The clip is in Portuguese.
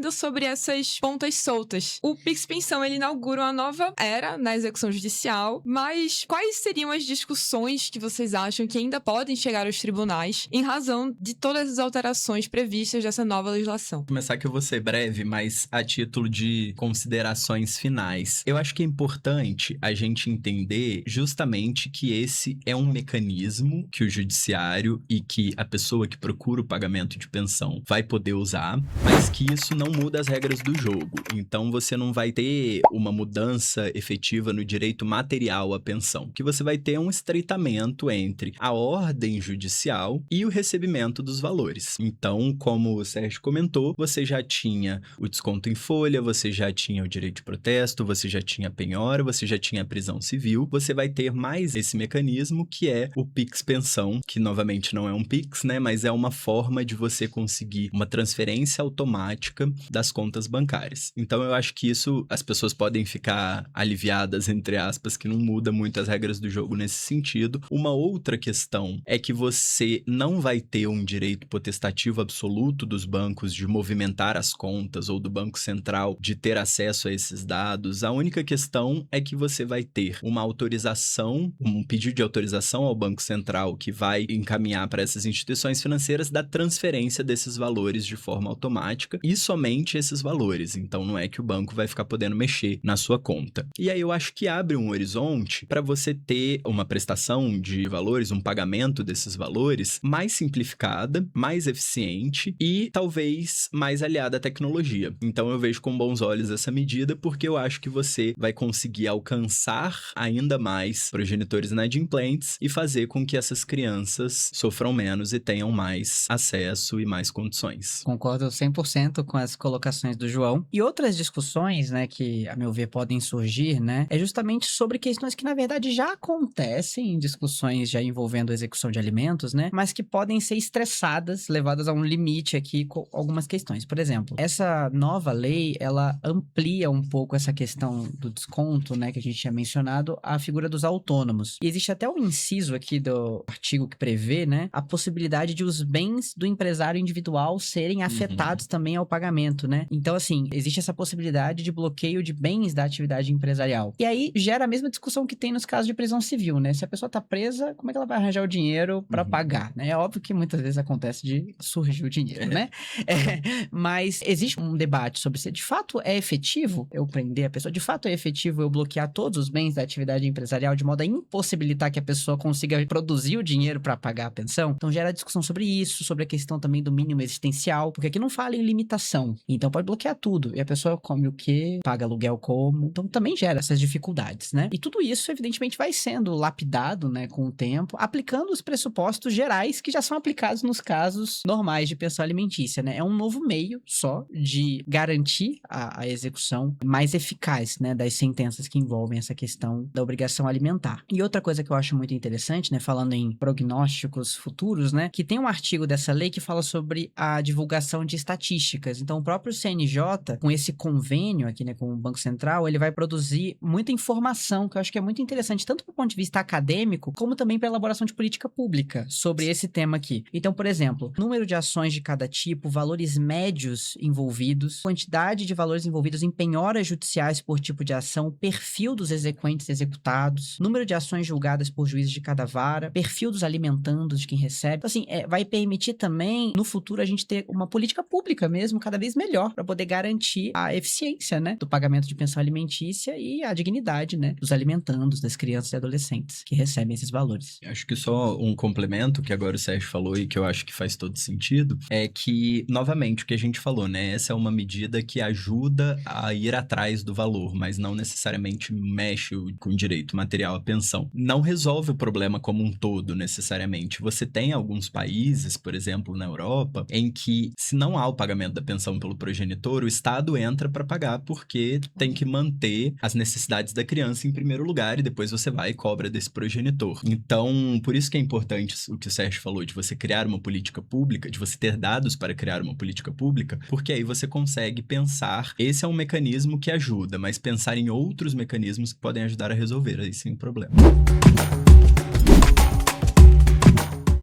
ainda sobre essas pontas soltas. O Pix Pensão, ele inaugura uma nova era na execução judicial, mas quais seriam as discussões que vocês acham que ainda podem chegar aos tribunais em razão de todas as alterações previstas dessa nova legislação? Vou começar que eu vou ser breve, mas a título de considerações finais. Eu acho que é importante a gente entender justamente que esse é um mecanismo que o judiciário e que a pessoa que procura o pagamento de pensão vai poder usar, mas que isso não muda as regras do jogo. Então, você não vai ter uma mudança efetiva no direito material à pensão. O que você vai ter é um estreitamento entre a ordem judicial e o recebimento dos valores. Então, como o Sérgio comentou, você já tinha o desconto em folha, você já tinha o direito de protesto, você já tinha a penhora, você já tinha a prisão civil. Você vai ter mais esse mecanismo que é o Pix Pensão, que novamente não é um Pix, né, mas é uma forma de você conseguir uma transferência automática das contas bancárias. Então, eu acho que isso as pessoas podem ficar aliviadas, entre aspas, que não muda muito as regras do jogo nesse sentido. Uma outra questão é que você não vai ter um direito potestativo absoluto dos bancos de movimentar as contas ou do Banco Central de ter acesso a esses dados. A única questão é que você vai ter uma autorização, um pedido de autorização ao Banco Central que vai encaminhar para essas instituições financeiras da transferência desses valores de forma automática e somente esses valores. Então, não é que o banco vai ficar podendo mexer na sua conta. E aí eu acho que abre um horizonte para você ter uma prestação de valores, um pagamento desses valores mais simplificada, mais eficiente e talvez mais aliada à tecnologia. Então, eu vejo com bons olhos essa medida porque eu acho que você vai conseguir alcançar ainda mais progenitores inadimplentes e fazer com que essas crianças sofram menos e tenham mais acesso e mais condições. Concordo 100% com as colocações do João. E outras discussões, né, que, a meu ver, podem surgir, né, é justamente sobre questões que, na verdade, já acontecem em discussões já envolvendo a execução de alimentos, né, mas que podem ser estressadas, levadas a um limite aqui com algumas questões. Por exemplo, essa nova lei, ela amplia um pouco essa questão do desconto, né, que a gente tinha mencionado, a figura dos autônomos. E existe até um inciso aqui do artigo que prevê, né, a possibilidade de os bens do empresário individual serem afetados também ao pagamento, né? Então, assim, existe essa possibilidade de bloqueio de bens da atividade empresarial. E aí, gera a mesma discussão que tem nos casos de prisão civil, né? Se a pessoa tá presa, como é que ela vai arranjar o dinheiro para pagar, né? É óbvio que muitas vezes acontece de surgir o dinheiro, né? Mas existe um debate sobre se de fato é efetivo eu prender a pessoa, de fato é efetivo eu bloquear todos os bens da atividade empresarial de modo a impossibilitar que a pessoa consiga produzir o dinheiro para pagar a pensão. Então, gera discussão sobre isso, sobre a questão também do mínimo existencial, porque aqui não fala em limitação. Então, pode bloquear tudo. E a pessoa come o quê? Paga aluguel como? Então, também gera essas dificuldades, né? E tudo isso, evidentemente, vai sendo lapidado, né, com o tempo, aplicando os pressupostos gerais que já são aplicados nos casos normais de pensão alimentícia, né? É um novo meio só de garantir a execução mais eficaz, né, das sentenças que envolvem essa questão da obrigação alimentar. E outra coisa que eu acho muito interessante, né, falando em prognósticos futuros, né, que tem um artigo dessa lei que fala sobre a divulgação de estatísticas. Então, o próprio CNJ, com esse convênio aqui, né, com o Banco Central, ele vai produzir muita informação, que eu acho que é muito interessante, tanto do ponto de vista acadêmico, como também para a elaboração de política pública sobre esse tema aqui. Então, por exemplo, número de ações de cada tipo, valores médios envolvidos, quantidade de valores envolvidos em penhoras judiciais por tipo de ação, perfil dos exequentes executados, número de ações julgadas por juízes de cada vara, perfil dos alimentandos de quem recebe. Então, assim, vai permitir também, no futuro, a gente ter uma política pública mesmo, cada vez melhor, para poder garantir a eficiência, né, do pagamento de pensão alimentícia e a dignidade, né, dos alimentandos, das crianças e adolescentes que recebem esses valores. Acho que só um complemento que agora o Sérgio falou e que eu acho que faz todo sentido, é que, novamente, o que a gente falou, né, essa é uma medida que ajuda a ir atrás do valor, mas não necessariamente mexe com o direito material à pensão. Não resolve o problema como um todo, necessariamente. Você tem alguns países, por exemplo, na Europa, em que, se não há o pagamento da pensão pelo progenitor, o Estado entra para pagar porque tem que manter as necessidades da criança em primeiro lugar e depois você vai e cobra desse progenitor. Então, por isso que é importante o que o Sérgio falou, de você criar uma política pública, de você ter dados para criar uma política pública, porque aí você consegue pensar, esse é um mecanismo que ajuda, mas pensar em outros mecanismos que podem ajudar a resolver, aí sem problema.